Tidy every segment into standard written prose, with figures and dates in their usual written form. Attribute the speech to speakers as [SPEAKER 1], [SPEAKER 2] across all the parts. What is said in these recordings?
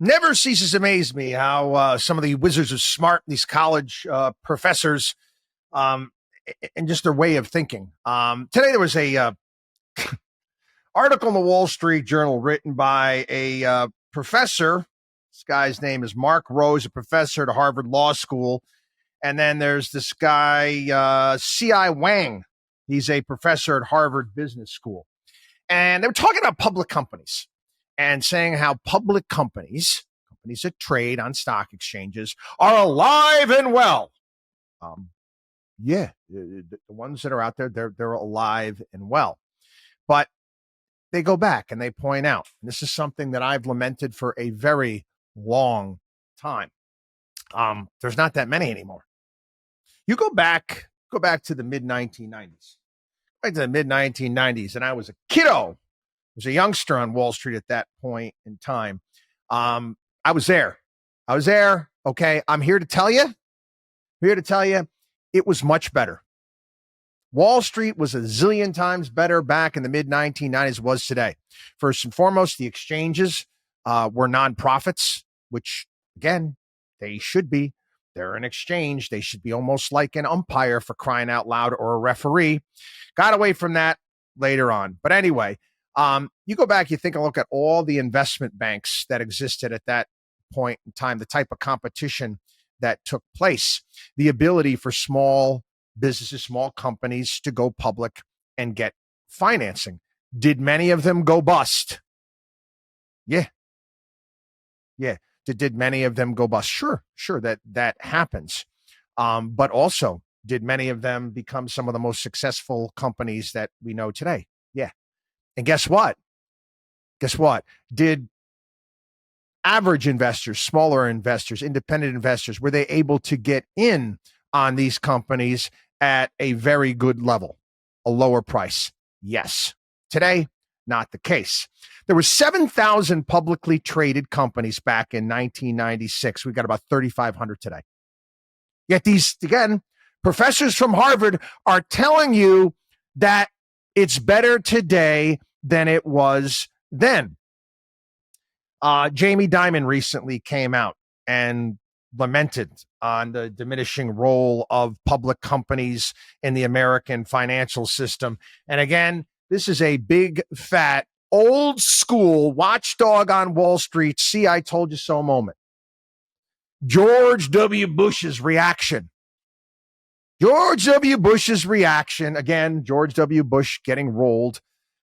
[SPEAKER 1] Never ceases to amaze me how some of the wizards are smart, these college professors, um, and just their way of thinking. Today there was a article in the Wall Street Journal written by a professor. This guy's name is Mark Rose, a professor at Harvard Law School. And then there's this guy, C.I. Wang. He's a professor at Harvard Business School. And they were talking about public companies and saying how public companies that trade on stock exchanges, are alive and well. The ones that are out there, they're alive and well. But they go back and they point out, and this is something that I've lamented for a very long time. There's not that many anymore. You go back to the mid 1990s, right to the mid 1990s, and I was a kiddo. I was a youngster on Wall Street at that point in time. I was there. Okay. I'm here to tell you it was much better. Wall Street was a zillion times better back in the mid 1990s was today. First and foremost, the exchanges were nonprofits, which again, they should be. They're an exchange. They should be almost like an umpire, for crying out loud, or a referee. Got away from that later on. But anyway, you go back, you think a look at all the investment banks that existed at that point in time, the type of competition that took place, the ability for small businesses, small companies to go public and get financing. Did many of them go bust? Yeah. Did many of them go bust? Sure, that happens. But also, did many of them become some of the most successful companies that we know today? Yeah. And guess what? Did average investors, smaller investors, independent investors, were they able to get in on these companies at a very good level, a lower price? Yes. Today, not the case. There were 7,000 publicly traded companies back in 1996. We've got about 3,500 today. Yet these, again, professors from Harvard are telling you that it's better today than it was then. Jamie Dimon recently came out and lamented on the diminishing role of public companies in the American financial system. And again, this is a big, fat, old school watchdog on Wall Street. See, I told you so moment. George W. Bush's reaction. Again, George W. Bush getting rolled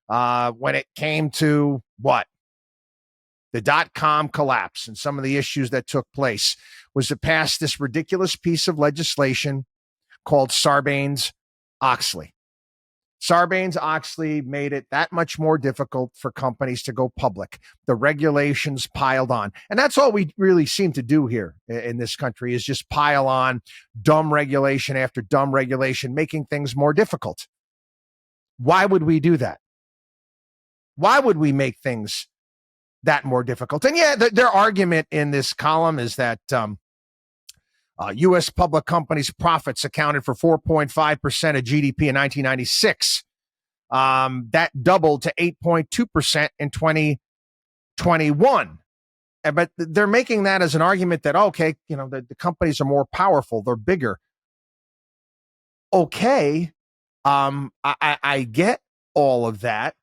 [SPEAKER 1] when it came to what? The dot-com collapse and some of the issues that took place, was to pass this ridiculous piece of legislation called Sarbanes-Oxley. Sarbanes-Oxley made it that much more difficult for companies to go public. The regulations piled on. And that's all we really seem to do here in this country, is just pile on dumb regulation after dumb regulation, making things more difficult. Why would we do that? Why would we make things that more difficult? And yeah, their argument in this column is that U.S. public companies' profits accounted for 4.5% of GDP in 1996. That doubled to 8.2% in 2021. But they're making that as an argument that, okay, the companies are more powerful, they're bigger. Okay, I get all of that,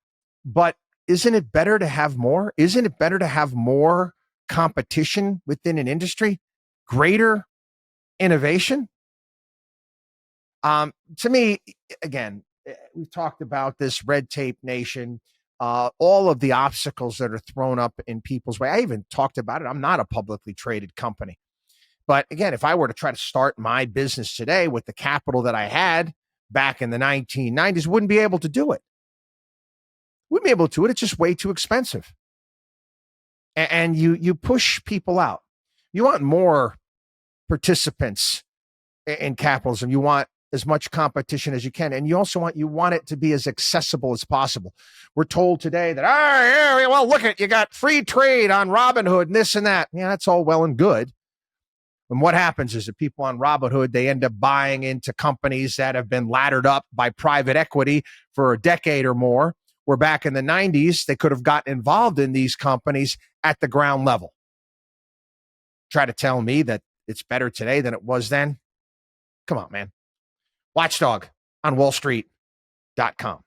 [SPEAKER 1] but isn't it better to have more? Isn't it better to have more competition within an industry? Greater innovation? To me, again, we've talked about this red tape nation, all of the obstacles that are thrown up in people's way. I even talked about it. I'm not a publicly traded company. But again, if I were to try to start my business today with the capital that I had back in the 1990s, wouldn't be able to do it. Wouldn't be able to do it. It's just way too expensive. And you push people out. You want more participants in capitalism. You want as much competition as you can. And you also want it to be as accessible as possible. We're told today that, look at, you got free trade on Robinhood and this and that. Yeah, that's all well and good. And what happens is that people on Robinhood, they end up buying into companies that have been laddered up by private equity for a decade or more, where back in the 90s, they could have gotten involved in these companies at the ground level. try to tell me that it's better today than it was then. Come on, man. WatchDog on wallstreet.com.